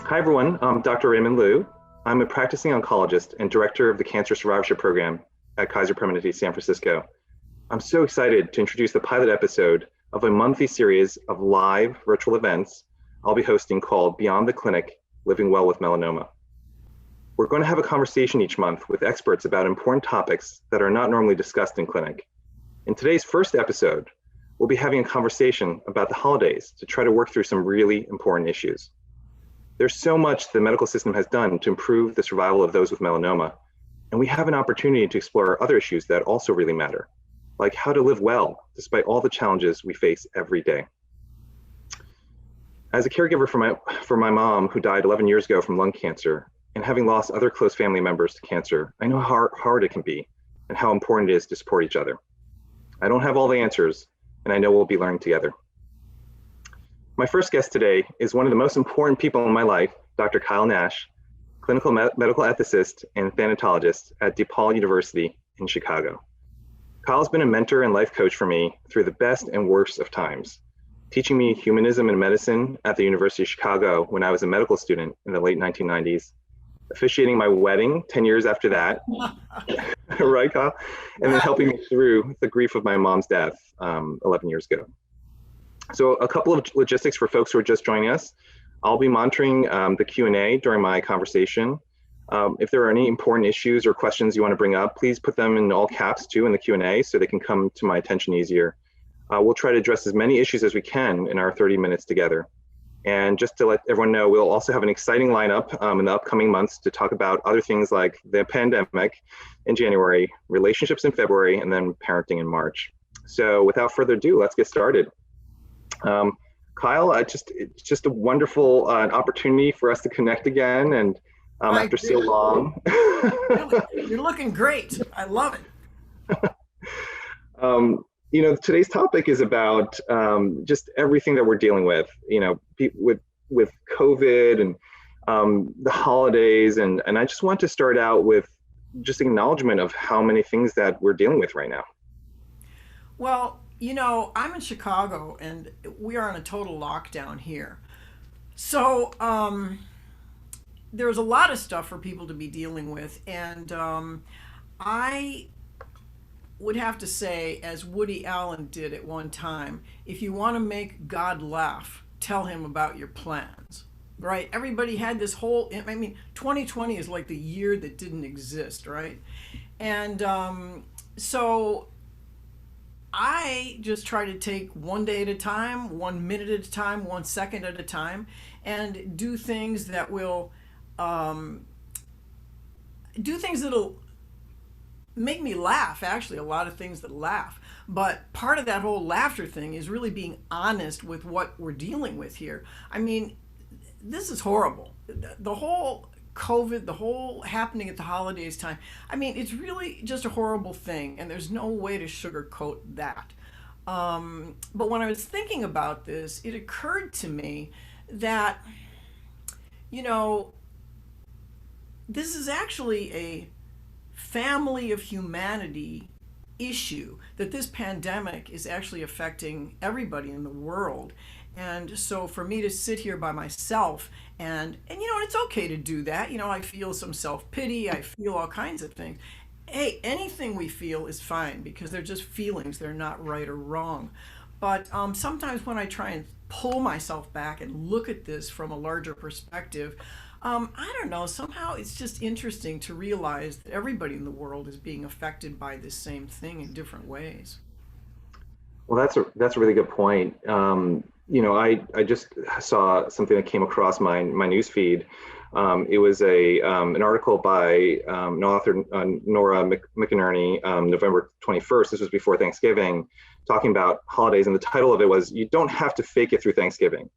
Hi everyone, I'm Dr. Raymond Liu. I'm a practicing oncologist and director of the Cancer Survivorship program at Kaiser Permanente San Francisco. I'm so excited to introduce the pilot episode of a monthly series of live virtual events I'll be hosting called Beyond the Clinic, Living Well with Melanoma. We're going to have a conversation each month with experts about important topics that are not normally discussed in clinic. In today's first episode, we'll be having a conversation about the holidays to try to work through some really important issues. There's so much the medical system has done to improve the survival of those with melanoma, and we have an opportunity to explore other issues that also really matter, like how to live well despite all the challenges we face every day. As a caregiver for my mom, who died 11 years ago from lung cancer, and having lost other close family members to cancer, I know how hard it can be and how important it is to support each other. I don't have all the answers, and I know we'll be learning together. My first guest today is one of the most important people in my life, Dr. Kyle Nash, clinical medical ethicist and thanatologist at DePaul University in Chicago. Kyle's been a mentor and life coach for me through the best and worst of times, teaching me humanism and medicine at the University of Chicago when I was a medical student in the late 1990s, officiating my wedding 10 years after that, right, Kyle? And then helping me through the grief of my mom's death 11 years ago. So a couple of logistics for folks who are just joining us. I'll be monitoring the Q&A during my conversation. If there are any important issues or questions you want to bring up, please put them in all caps too in the Q&A so they can come to my attention easier. We'll try to address as many issues as we can in our 30 minutes together. And just to let everyone know, we'll also have an exciting lineup in the upcoming months to talk about other things like the pandemic in January, relationships in February, and then parenting in March. So without further ado, let's get started. Kyle, it's just a wonderful opportunity for us to connect again, and after so long. You're looking great. I love it. Today's topic is about just everything that we're dealing with. With COVID and the holidays, and I just want to start out with just acknowledgement of how many things that we're dealing with right now. Well, I'm in Chicago and we are on a total lockdown here. So there's a lot of stuff for people to be dealing with. And I would have to say, as Woody Allen did at one time, if you want to make God laugh, tell him about your plans, right? Everybody had this 2020 is like the year that didn't exist, right? And so I just try to take one day at a time, 1 minute at a time, 1 second at a time, and do things that will, that'll make me laugh. Actually, a lot of things that laugh. But part of that whole laughter thing is really being honest with what we're dealing with here. I mean, this is horrible. The whole COVID, the whole happening at the holidays time. I mean, it's really just a horrible thing, and there's no way to sugarcoat that. But when I was thinking about this, it occurred to me that, this is actually a family of humanity issue, that this pandemic is actually affecting everybody in the world. And so for me to sit here by myself and it's okay to do that. I feel some self-pity. I feel all kinds of things. Hey, anything we feel is fine because they're just feelings. They're not right or wrong. But sometimes when I try and pull myself back and look at this from a larger perspective, I don't know, somehow it's just interesting to realize that everybody in the world is being affected by this same thing in different ways. Well, that's a really good point. I just saw something that came across my news feed. It was an article by an author, Nora McInerney, November 21st. This was before Thanksgiving, talking about holidays, and the title of it was "You Don't Have to Fake It Through Thanksgiving."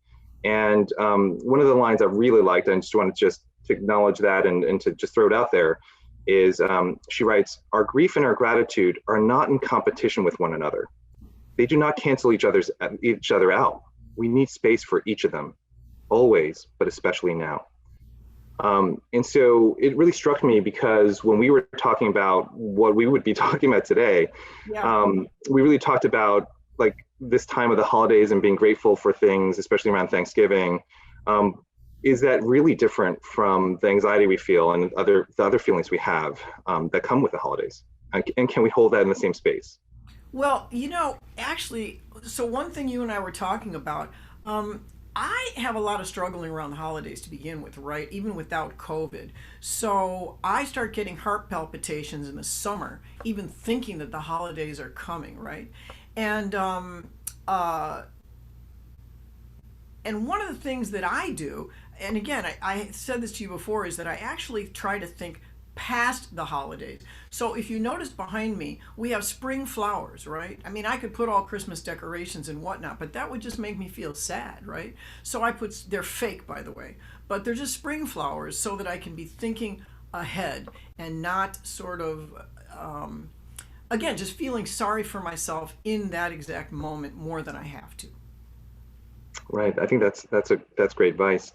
And one of the lines I really liked, and I just wanted to acknowledge that and to just throw it out there, is she writes, "Our grief and our gratitude are not in competition with one another. They do not cancel each other out. We need space for each of them, always, but especially now." And so it really struck me because when we were talking about what we would be talking about today, we really talked about like this time of the holidays and being grateful for things, especially around Thanksgiving. is that really different from the anxiety we feel and the other feelings we have that come with the holidays? And can we hold that in the same space? Well, actually, so one thing you and I were talking about, I have a lot of struggling around the holidays to begin with, right? Even without COVID. So I start getting heart palpitations in the summer, even thinking that the holidays are coming, right? And and one of the things that I do, and again, I said this to you before, is that I actually try to think past the holidays. So if you notice behind me, we have spring flowers, right? I mean, I could put all Christmas decorations and whatnot, but that would just make me feel sad, right? So they're fake, by the way, but they're just spring flowers so that I can be thinking ahead and not sort of, again, just feeling sorry for myself in that exact moment more than I have to. Right. I think that's great advice.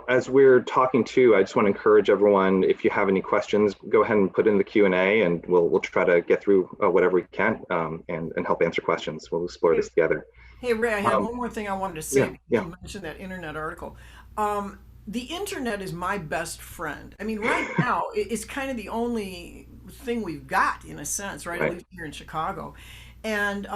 As we're talking too, I just want to encourage everyone, if you have any questions, go ahead and put in the Q&A, and we'll try to get through whatever we can and help answer questions. We'll explore this together. Hey, Ray, I had one more thing I wanted to say. Yeah. You mentioned that internet article. The internet is my best friend. I mean, right now, it's kind of the only thing we've got, in a sense, right? At least here in Chicago. And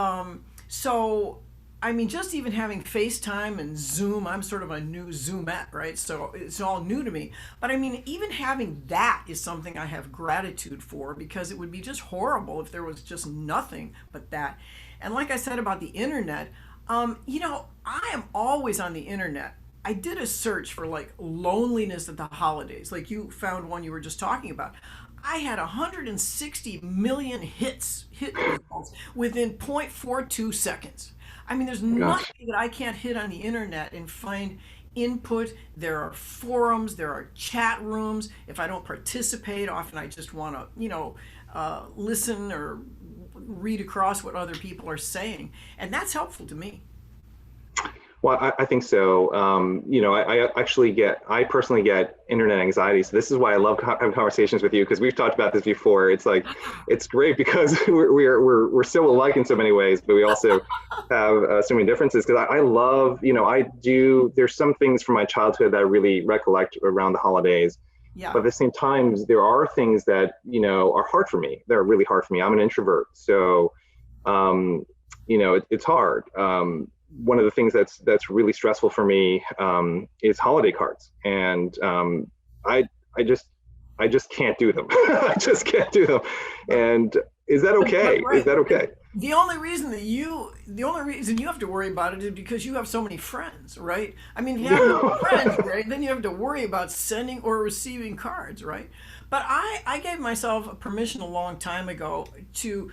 so I mean, just even having FaceTime and Zoom, I'm sort of a new Zoomette, right? So it's all new to me. But I mean, even having that is something I have gratitude for, because it would be just horrible if there was just nothing but that. And like I said about the internet, I am always on the internet. I did a search for like loneliness at the holidays, like you found one you were just talking about. I had 160 million hit results within 0.42 seconds. I mean, there's nothing that I can't hit on the internet and find input. There are forums, there are chat rooms. If I don't participate, often I just want to, listen or read across what other people are saying. And that's helpful to me. Well, I think so. I personally get internet anxiety. So this is why I love having conversations with you, because we've talked about this before. It's like, it's great because we're so alike in so many ways, but we also have so many differences. Because I love, there's some things from my childhood that I really recollect around the holidays. Yeah. But at the same time, there are things that, are hard for me. They're really hard for me. I'm an introvert. So, it's hard. One of the things that's really stressful for me is holiday cards, and I just can't do them. I just can't do them. And is that okay? Right. Is that okay? The only reason you have to worry about it is because you have so many friends, right? I mean, if you have no friends, right, then you have to worry about sending or receiving cards, right? But I gave myself permission a long time ago to.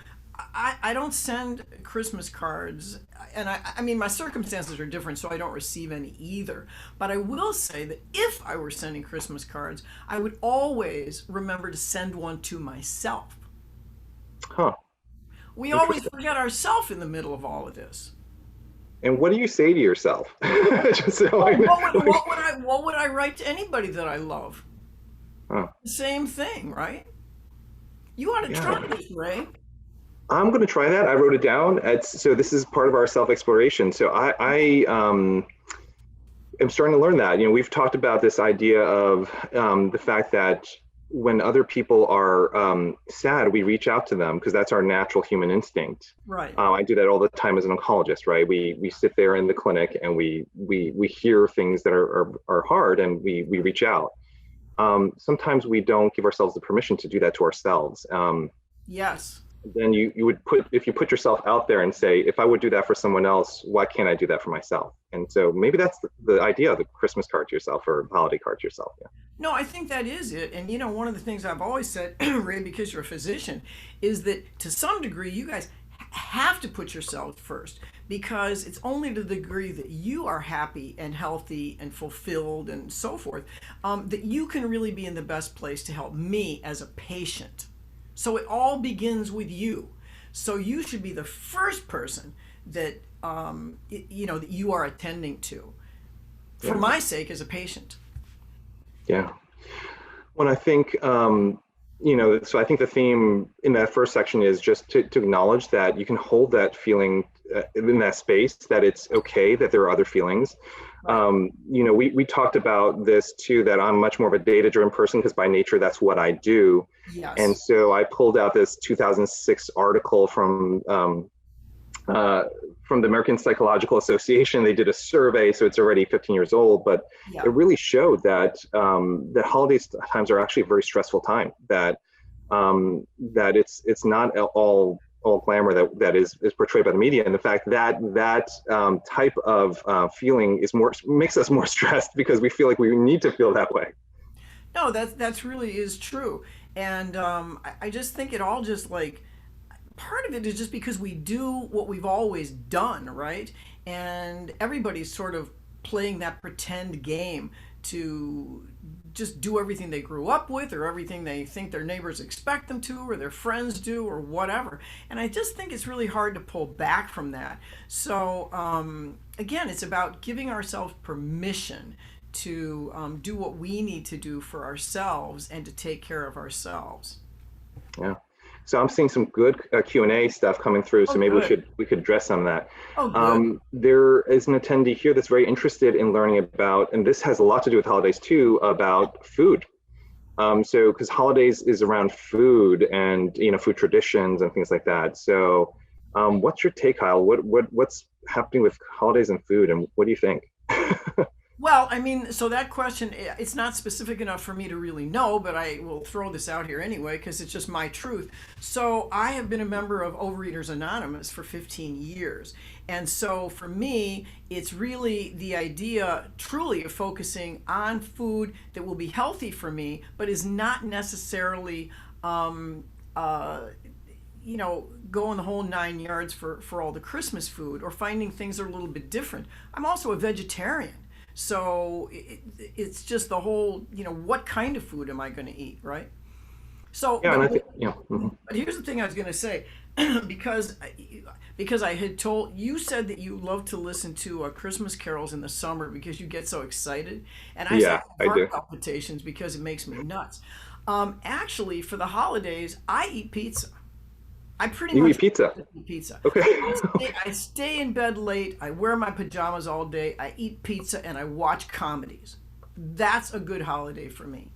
I don't send Christmas cards, and I mean, my circumstances are different, so I don't receive any either. But I will say that if I were sending Christmas cards, I would always remember to send one to myself. Huh. We always forget ourselves in the middle of all of this. And what do you say to yourself? What would I write to anybody that I love? Huh. The same thing, right? You ought to try this, Ray. I'm going to try that. I wrote it down. So this is part of our self-exploration. So I am starting to learn that. We've talked about this idea of the fact that when other people are sad, we reach out to them because that's our natural human instinct. Right. I do that all the time as an oncologist, right? We sit there in the clinic and we hear things that are hard, and we reach out. Sometimes we don't give ourselves the permission to do that to ourselves. Yes. Then you would if you put yourself out there and say, if I would do that for someone else, why can't I do that for myself? And so maybe that's the idea of the Christmas card to yourself or holiday card to yourself. Yeah. No, I think that is it. And one of the things I've always said, Ray, because you're a physician, is that to some degree you guys have to put yourself first, because it's only to the degree that you are happy and healthy and fulfilled and so forth, that you can really be in the best place to help me as a patient. So it all begins with you. So you should be the first person that that you are attending to, for my sake as a patient. Yeah. Well, I think so I think the theme in that first section is just to acknowledge that you can hold that feeling in that space, that it's okay that there are other feelings. Right. We talked about this too, that I'm much more of a data-driven person because by nature, that's what I do. And Yes. so I pulled out this 2006 article from the American Psychological Association. They did a survey, so it's already 15 years old, but Yeah. it really showed that that holiday times are actually a very stressful time. That it's not all glamour that is portrayed by the media, and the fact that type of feeling makes us more stressed because we feel like we need to feel that way. No, that's really is true, and I just think it all just like part of it is just because we do what we've always done, right? And everybody's sort of playing that pretend game to just do everything they grew up with or everything they think their neighbors expect them to or their friends do or whatever. And I just think it's really hard to pull back from that. So, again, it's about giving ourselves permission to do what we need to do for ourselves and to take care of ourselves. Yeah. So I'm seeing some good Q&A stuff coming through. Oh, So maybe good. we could address some of that. Oh, good. There is an attendee here that's very interested in learning about, and this has a lot to do with holidays too, about food. So because holidays is around food and food traditions and things like that. So what's your take, Kyle? What's happening with holidays and food, and what do you think? Well, I mean, so that question, it's not specific enough for me to really know, but I will throw this out here anyway because it's just my truth. So I have been a member of Overeaters Anonymous for 15 years. And so for me, it's really the idea truly of focusing on food that will be healthy for me, but is not necessarily, going the whole 9 yards for all the Christmas food or finding things that are a little bit different. I'm also a vegetarian. So it's just the whole, what kind of food am I going to eat, right? So, Yeah, and I but, think mhm. but here's the thing I was going to say, because I had told you said that you love to listen to Christmas carols in the summer because you get so excited, and I say Yeah, I heart do. palpitations because it makes me nuts. Actually, for the holidays, I eat pizza. I pretty You much eat pizza. eat pizza. Okay. I stay in bed late. I wear my pajamas all day. I eat pizza and I watch comedies. That's a good holiday for me.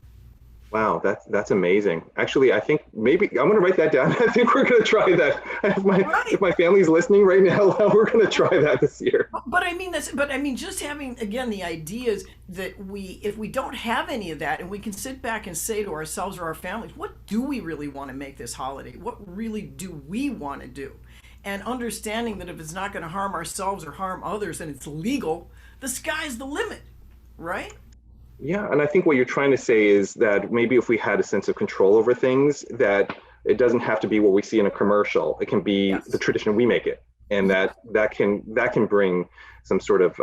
Wow, that's amazing. Actually, I think maybe I'm gonna write that down. I think we're gonna try that. If Right. my family's listening right now, we're gonna try that this year. But I mean that's but I mean just having again the ideas that if we don't have any of that and we can sit back and say to ourselves or our families, what do we really want to make this holiday? What really do we want to do? And understanding that if it's not going to harm ourselves or harm others and it's legal, the sky's the limit, right? Yeah, and I think what you're trying to say is that maybe if we had a sense of control over things, that it doesn't have to be what we see in a commercial. It can be the Yes. tradition we make it, and that can bring some sort of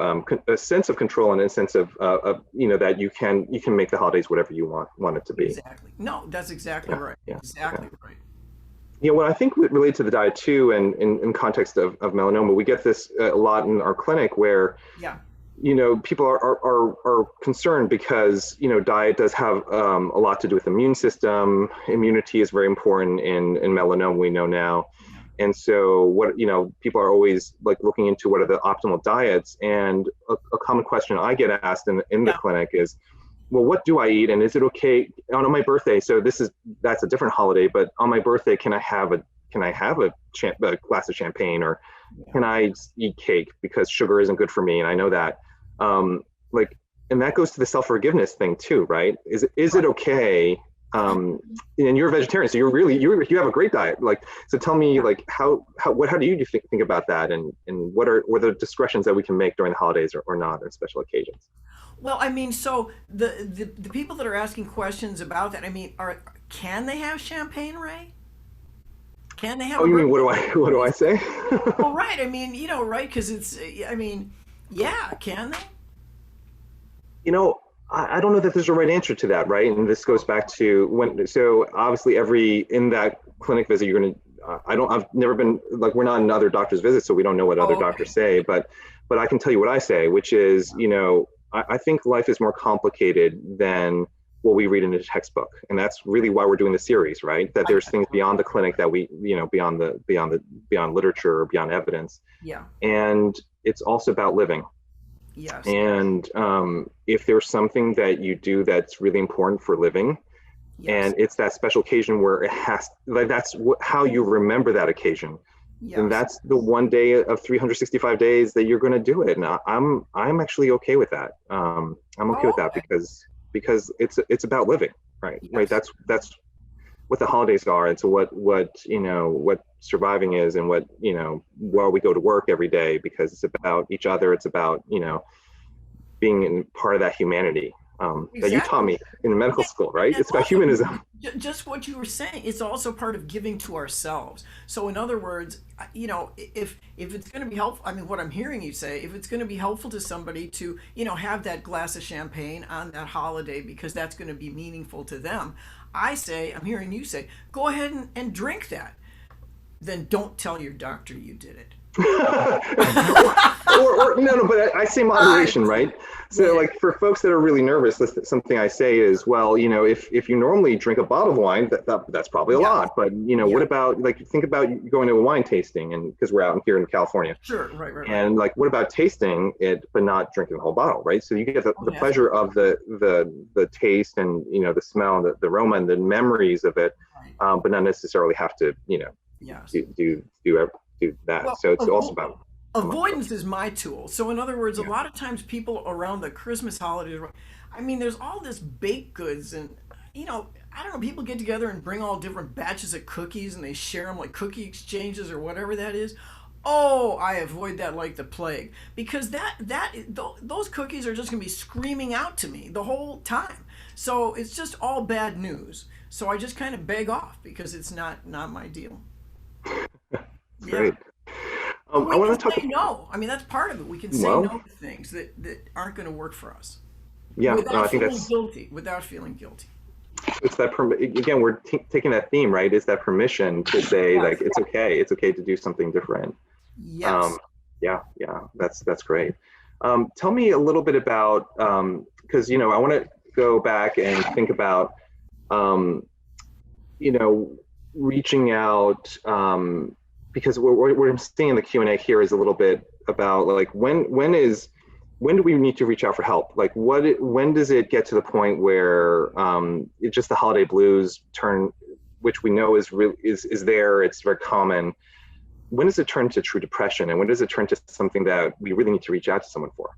a sense of control and a sense of that you can make the holidays whatever you want it to be. Exactly. No, that's exactly Yeah, right. yeah, yeah. Exactly right. Yeah, well, I think related to the diet too, and in context of melanoma, we get this a lot in our clinic where Yeah. people are concerned because diet does have a lot to do with the immune system. Immunity is very important in melanoma, we know now. Yeah. And so what people are always like looking into what are the optimal diets, and a common question I get asked in the Yeah. clinic is, well, what do I eat, and is it okay on my birthday? So that's a different holiday, but on my birthday, can I have a glass of champagne, or Yeah. can I eat cake because sugar isn't good for me? And I know that, like, and that goes to the self-forgiveness thing too, right? Is it Right. okay? And you're a vegetarian, so you have a great diet. Like, so tell me, Yeah. like, how do you think about that, and what are the discretions that we can make during the holidays or not on special occasions? Well, I mean, so the people that are asking questions about that, I mean, can they have champagne, Ray? Can they have Oh, a you mean birthday? what do I say? Well, right. I mean, right? Because I mean, yeah, can they? I don't know that there's a right answer to that, right? And this goes back to so obviously in that clinic visit, you're going to, I've never been, like, we're not in other doctors' visits, so we don't know what other Oh, doctors okay. say, but I can tell you what I say, which is, I think life is more complicated than what we read in a textbook. And that's really why we're doing the series, right? That there's things beyond the clinic that we, beyond literature or beyond evidence. Yeah. And it's also about living. Yes. And if there's something that you do that's really important for living, Yes. and it's that special occasion where it has, like, that's how you remember that occasion, then Yes. that's the one day of 365 days that you're going to do it. And I'm actually okay with that. I'm okay Oh, with that okay. because it's about living, right? Right. Yes. That's what the holidays are. It's what surviving is, and while we go to work every day, because it's about each other. It's about being in part of that humanity that you taught Exactly. me in medical Yeah, school, right? and It's about also humanism. just what you were saying, it's also part of giving to ourselves. So in other words, if it's going to be helpful, I mean, what I'm hearing you say, if it's going to be helpful to somebody to have that glass of champagne on that holiday because that's going to be meaningful to them, I'm hearing you say, go ahead and drink that. Then don't tell your doctor you did it. or no, but I say I moderation, right? Yeah, So, yeah, like, for folks that are really nervous, something I say is, well, if you normally drink a bottle of wine, that's probably a yeah, lot. But yeah. what about, like, think about going to a wine tasting, and because we're out here in California, Sure, right, right, right. and, like, what about tasting it but not drinking the whole bottle, right? So you get Oh, the that's pleasure of the taste, and the smell, and the aroma, and the memories of it, right. but not necessarily have to Yes. do that. Well, So it's also about avoidance is my tool. So, in other words, a yeah. lot of times people around the Christmas holidays, I mean, there's all this baked goods, and I don't know. People get together and bring all different batches of cookies, and they share them like cookie exchanges or whatever that is. Oh, I avoid that like the plague because those cookies are just going to be screaming out to me the whole time. So it's just all bad news. So I just kind of beg off because it's not my deal. It's Yeah. great. But I we can want to talk. say no. I mean, that's part of it. We can say Well, no to things that aren't going to work for us yeah, no, without I think feeling that's guilty. Without feeling guilty. it's that again. We're taking that theme, right? Is that permission to say, Yes. like, it's okay to do something different. Yes. Um, yeah, yeah, that's great. Tell me a little bit about, because I want to go back and think about um, you know, reaching out, because what I'm seeing in the Q&A here is a little bit about, like, when do we need to reach out for help? Like, when does it get to the point where it's just the holiday blues turn, which we know is there, it's very common. When does it turn to true depression, and when does it turn to something that we really need to reach out to someone for?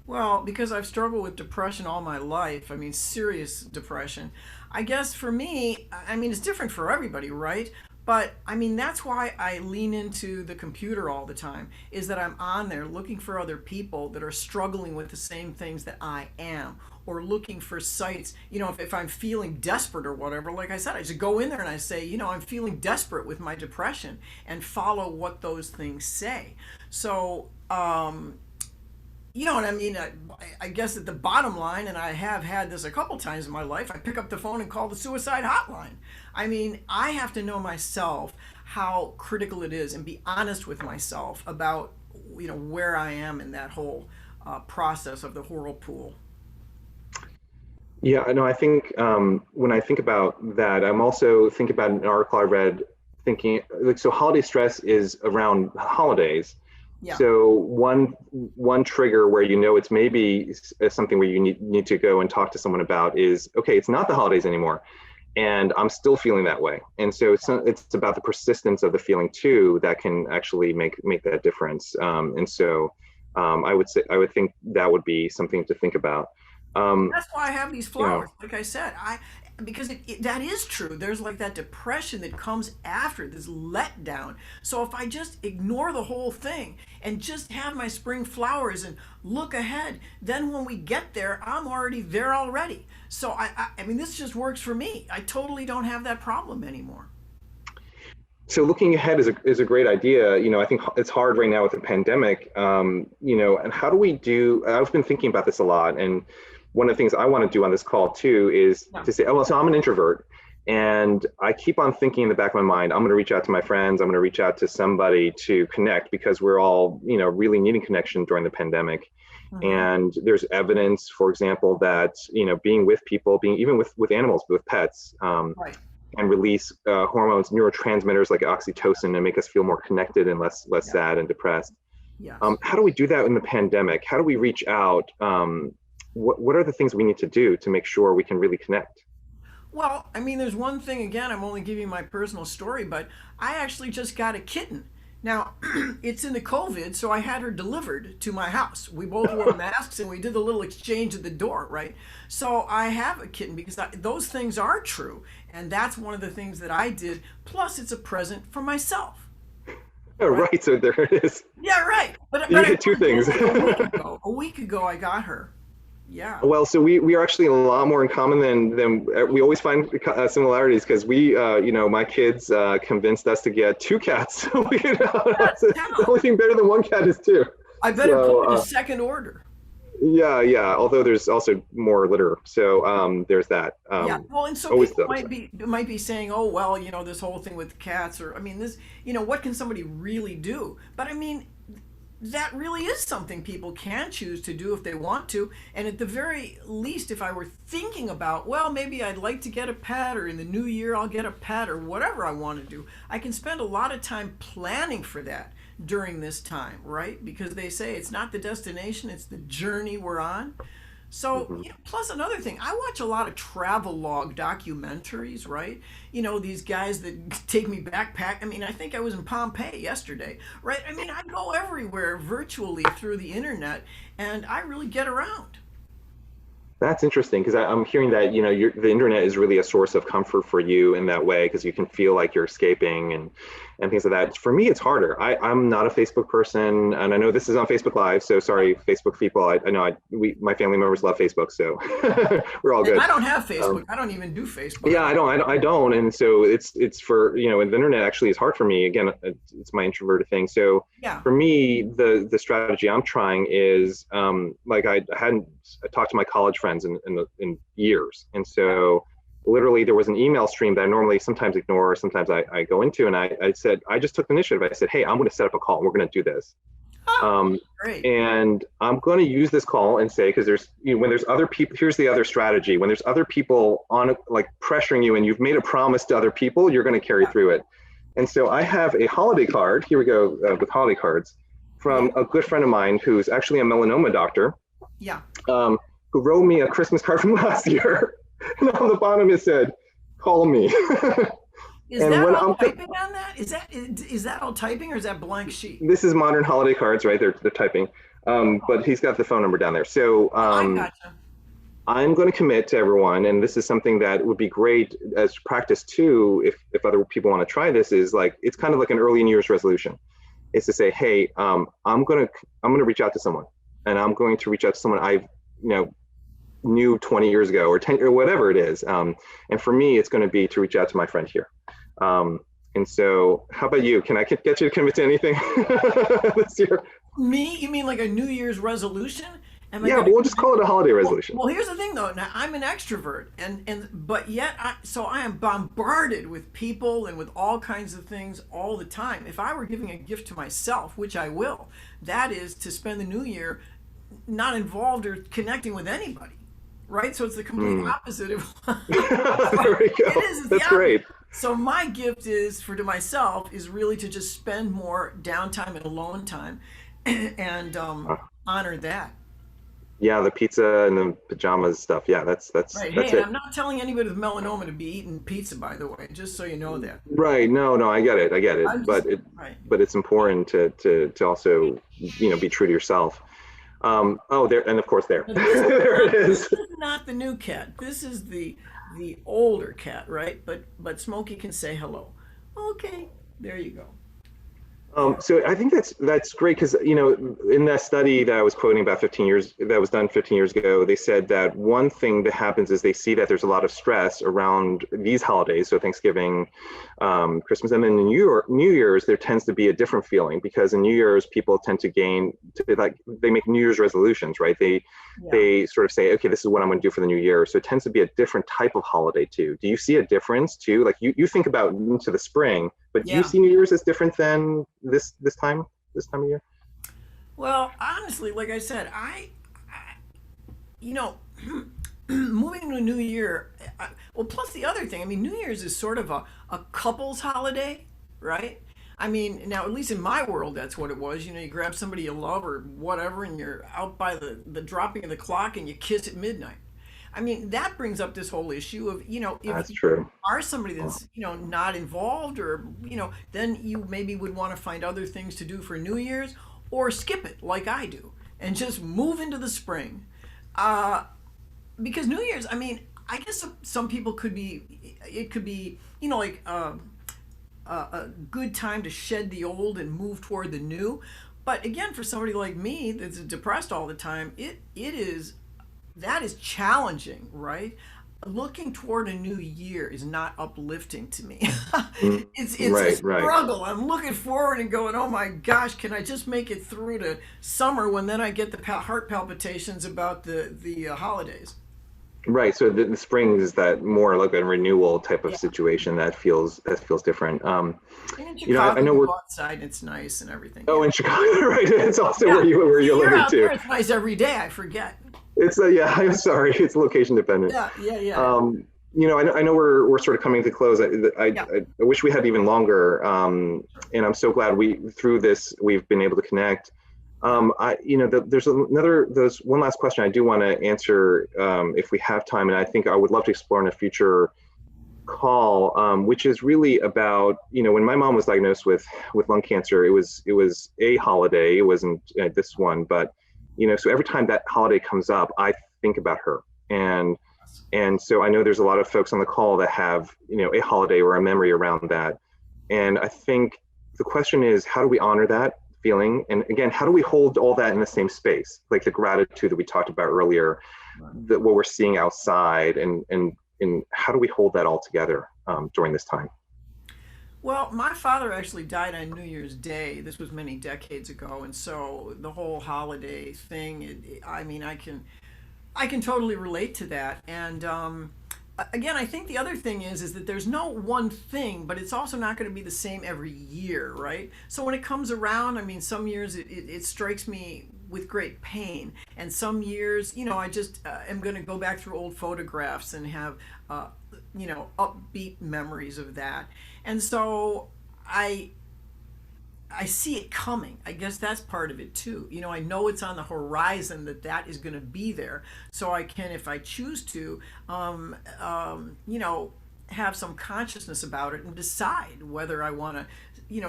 Well, because I've struggled with depression all my life, I mean, serious depression. I guess for me, I mean, it's different for everybody, right? But I mean, that's why I lean into the computer all the time, is that I'm on there looking for other people that are struggling with the same things that I am, or looking for sites. If I'm feeling desperate or whatever, like I said, I just go in there and I say, I'm feeling desperate with my depression, and follow what those things say. So, you know what I mean? I guess at the bottom line, and I have had this a couple times in my life, I pick up the phone and call the suicide hotline. I mean, I have to know myself how critical it is and be honest with myself about, where I am in that whole process of the whirlpool. Yeah, I know. I think when I think about that, I'm also thinking about an article I read, thinking, like, so holiday stress is around holidays. Yeah. So one trigger where it's maybe something where you need to go and talk to someone about is, okay, it's not the holidays anymore, and I'm still feeling that way. And so it's about the persistence of the feeling too that can actually make that difference. And so I would think that would be something to think about. Um, That's why I have these you know, flowers. Like I said, because that is true. There's like that depression that comes after this letdown. So if I just ignore the whole thing and just have my spring flowers and look ahead, then when we get there, I'm already there already. So I mean, this just works for me. I totally don't have that problem anymore. so looking ahead is a great idea. I think it's hard right now with the pandemic. And how do we do? I've been thinking about this a lot, and one of the things I want to do on this call too is Yeah. to say, oh, well, so I'm an introvert, and I keep on thinking in the back of my mind, I'm going to reach out to my friends. I'm going to reach out to somebody to connect, because we're all, really needing connection during the pandemic. Hmm. And there's evidence, for example, that being with people, being even with animals, with pets, Right. and release hormones, neurotransmitters like oxytocin, and make us feel more connected and less Yeah. sad and depressed. Yes. How do we do that in the pandemic? How do we reach out? What are the things we need to do to make sure we can really connect? Well, I mean, there's one thing, again, I'm only giving you my personal story, but I actually just got a kitten. Now, it's in the COVID, so I had her delivered to my house. We both wore masks and we did the little exchange at the door, right? So I have a kitten because those things are true. And that's one of the things that I did. Plus, it's a present for myself, Oh, right? right. So there it is. Yeah, right. But You I did two things. a week ago. A week ago, I got her. Yeah. Well, so we are actually a lot more in common than we always find similarities because my kids convinced us to get two cats. So the only thing better than one cat is two. I better So put in a second order. yeah. Although there's also more litter, so there's that. Yeah, well, and so Always people the might be saying, "Oh, well, this whole thing with cats," or I mean, this, what can somebody really do? But I mean, that really is something people can choose to do if they want to. And at the very least, if I were thinking about, well, maybe I'd like to get a pet, or in the new year I'll get a pet, or whatever I want to do, I can spend a lot of time planning for that during this time, right? Because they say it's not the destination, it's the journey we're on. So, Mhm. plus another thing, I watch a lot of travel log documentaries, right? These guys that take me backpack. I mean, I think I was in Pompeii yesterday, right? I mean, I go everywhere virtually through the internet, and I really get around. That's interesting because I'm hearing that the internet is really a source of comfort for you in that way because you can feel like you're escaping and things like that. For me, it's harder. I'm not a Facebook person, and I know this is on Facebook Live, so sorry, Facebook people. I know my family members love Facebook, so we're all And good. I don't have Facebook. I don't even do Facebook. Yeah, I don't, and so it's for and the internet actually is hard for me. Again, it's my introverted thing. So Yeah. for me, the strategy I'm trying is like I hadn't talked to my college friends in years, and so literally there was an email stream that I normally sometimes ignore, or sometimes I go into, and I said I just took the initiative. I said, hey, I'm going to set up a call, and we're going to do this. Oh, Um, great. and I'm going to use this call and say, because when there's other people, here's the other strategy. When there's other people on like pressuring you and you've made a promise to other people, you're going to carry Yeah. through it. And so I have a holiday card. Here we go with holiday cards from Yeah. a good friend of mine who's actually a melanoma doctor, Yeah. who wrote me a Christmas card from last year. And on the bottom it said, call me. Is And that when all I'm typing on that? Is that all typing, or is that blank sheet? this is modern holiday cards, right? They're typing. But he's got the phone number down there. So I gotcha. I'm going to commit to everyone, and this is something that would be great as practice too, if other people want to try this, is like, it's kind of like an early New Year's resolution. Is to say, hey, I'm gonna reach out to someone, and I'm going to reach out to someone I knew 20 years ago or 10 or whatever it is. And for me, it's going to be to reach out to my friend here. And so, how about you? Can I get you to commit to anything this year? Me? You mean like a New Year's resolution? Am I Yeah, gonna but we'll just call it a holiday Well, resolution. well, here's the thing though. Now I'm an extrovert, and but yet I am bombarded with people and with all kinds of things all the time. If I were giving a gift to myself, which I will, that is to spend the new year not involved or connecting with anybody, right? So it's the complete opposite of There we go. it is. It's the That's opposite. great. So my gift is to myself is really to just spend more downtime and alone time, and honor that. Yeah, the pizza and the pajamas stuff. Yeah, that's Right. Hey, that's and it. I'm not telling anybody with melanoma to be eating pizza, by the way, just so you know that. Right. No, I get it. I'm just, right. But it's important to also, be true to yourself. Oh, there, and of course there. But There it is. this is not the new cat. This is the older cat, right? But Smokey can say hello. Okay, there you go. So I think that's great because in that study that I was quoting about 15 years that was done 15 years ago, they said that one thing that happens is they see that there's a lot of stress around these holidays, so Thanksgiving, Christmas, and then in New Year's there tends to be a different feeling because in New Year's people tend to they make New Year's resolutions, right? Yeah. They sort of say, okay, this is what I'm going to do for the new year. So it tends to be a different type of holiday too. Do you see a difference too? Like you think about into the spring, but do you Yeah. see New Year's as different than this time of year? Well, honestly, like I said, I you know, moving to a new year. Well, plus the other thing, I mean, New Year's is sort of a couple's holiday, right? I mean, now at least in my world, that's what it was. You know, you grab somebody you love or whatever, and you're out by the dropping of the clock, and you kiss at midnight. I mean, that brings up this whole issue of, if That's you true. are somebody that's, not involved, or, then you maybe would want to find other things to do for New Year's, or skip it like I do and just move into the spring. Uh, because New Year's, I mean, I guess some people it could be, like a good time to shed the old and move toward the new. But again, for somebody like me that's depressed all the time, that is challenging, right? Looking toward a new year is not uplifting to me. Mm, It's a right, right. struggle. I'm looking forward and going, oh my gosh, can I just make it through to summer, when then I get the heart palpitations about the holidays. Right. So the spring is that more like a renewal type of Yeah. situation that feels different. And in I Chicago, know you we're go outside and it's nice and everything. oh Yeah. in Chicago, right? It's also Yeah. where you're You're living out too. there, it's nice every day. I forget. It's yeah. I'm sorry. It's location dependent. Yeah, yeah, yeah, Um, I know we're sort of coming to close. yeah. I wish we had even longer. And I'm so glad through this we've been able to connect. Yeah. There's one last question I do want to answer if we have time, and I think I would love to explore in a future call, which is really about, when my mom was diagnosed with lung cancer, it was a holiday. It wasn't this one, but so every time that holiday comes up, I think about her, and so I know there's a lot of folks on the call that have a holiday or a memory around that, and I think the question is, how do we honor that feeling? And again, how do we hold all that in the same space? Like the gratitude that we talked about earlier, Right. that what we're seeing outside, and how do we hold that all together during this time? Well, my father actually died on New Year's Day. This was many decades ago, and so the whole holiday thing. I mean, I can totally relate to that. And again, I think the other thing is that there's no one thing, but it's also not going to be the same every year, right? So when it comes around, I mean, some years it strikes me with great pain, and some years, I just am going to go back through old photographs and have, upbeat memories of that. And so I I see it coming. I guess that's part of it too. I know it's on the horizon that is going to be there. So I can, if I choose to, have some consciousness about it and decide whether I want to,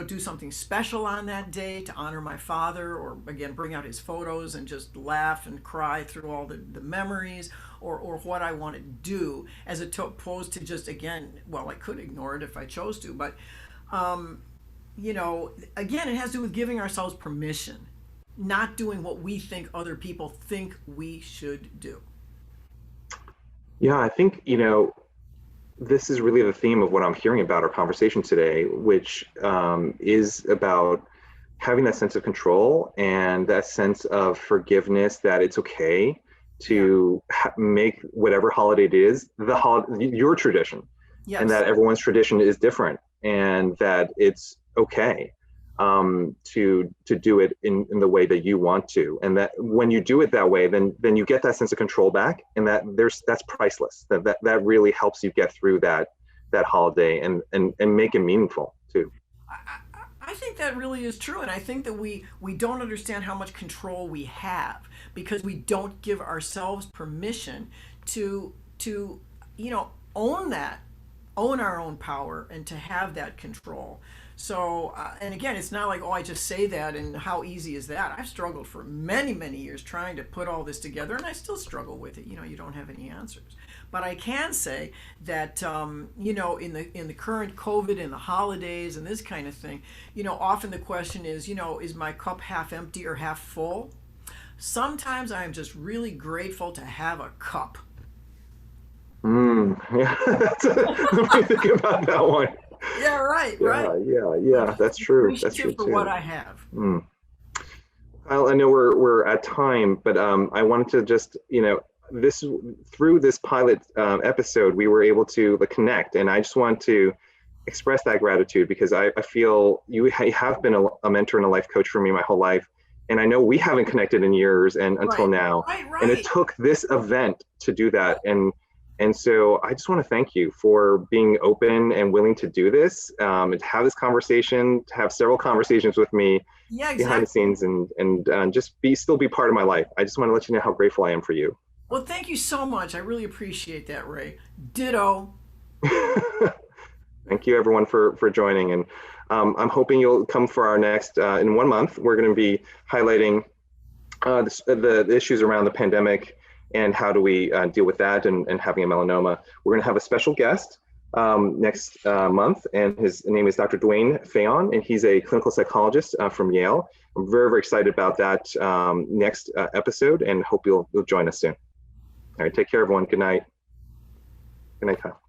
do something special on that day to honor my father, or again, bring out his photos and just laugh and cry through all the memories, or what I want to do, as opposed to just, again, well, I could ignore it if I chose to, but, again, it has to do with giving ourselves permission, not doing what we think other people think we should do. Yeah, I think, this is really the theme of what I'm hearing about our conversation today, which is about having that sense of control and that sense of forgiveness, that it's okay Yeah. to make whatever holiday it is, your tradition, and Yes. that everyone's tradition is different, and that it's okay to do it in the way that you want to, and that when you do it that way, then you get that sense of control back, and that's priceless. That really helps you get through that holiday, and make it meaningful too. I think that really is true, and I think that we don't understand how much control we have because we don't give ourselves permission to own that, own our own power, and to have that control. So, and again, it's not like, oh, I just say that, and how easy is that? I've struggled for many, many years trying to put all this together, and I still struggle with it. You don't have any answers. But I can say that, in the current COVID and the holidays and this kind of thing, often the question is my cup half empty or half full? Sometimes I am just really grateful to have a cup. Yeah, let me think about that one. Yeah, right, right. Yeah, that's true. That's true Appreciative for what too. I have. Mm. Kyle, I know we're at time, but I wanted to just, this through this pilot episode, we were able to connect, and I just want to express that gratitude, because I feel you have been a mentor and a life coach for me my whole life, and I know we haven't connected in years and until Right, now, right, and it right. took this event to do that, and And so I just want to thank you for being open and willing to do this, and to have this conversation, to have several conversations with me Yeah, behind the exactly. scenes, and just still be part of my life. I just want to let you know how grateful I am for you. Well, thank you so much. I really appreciate that, Ray. Ditto. Thank you everyone for joining, and I'm hoping you'll come for our next, in 1 month, we're going to be highlighting the issues around the pandemic and how do we deal with that, and having a melanoma. We're going to have a special guest next month, and his name is Dr. Dwayne Fayon, and he's a clinical psychologist from Yale. I'm very, very excited about that next episode, and hope you'll join us soon. All right, take care, everyone. Good night. Good night, Kyle.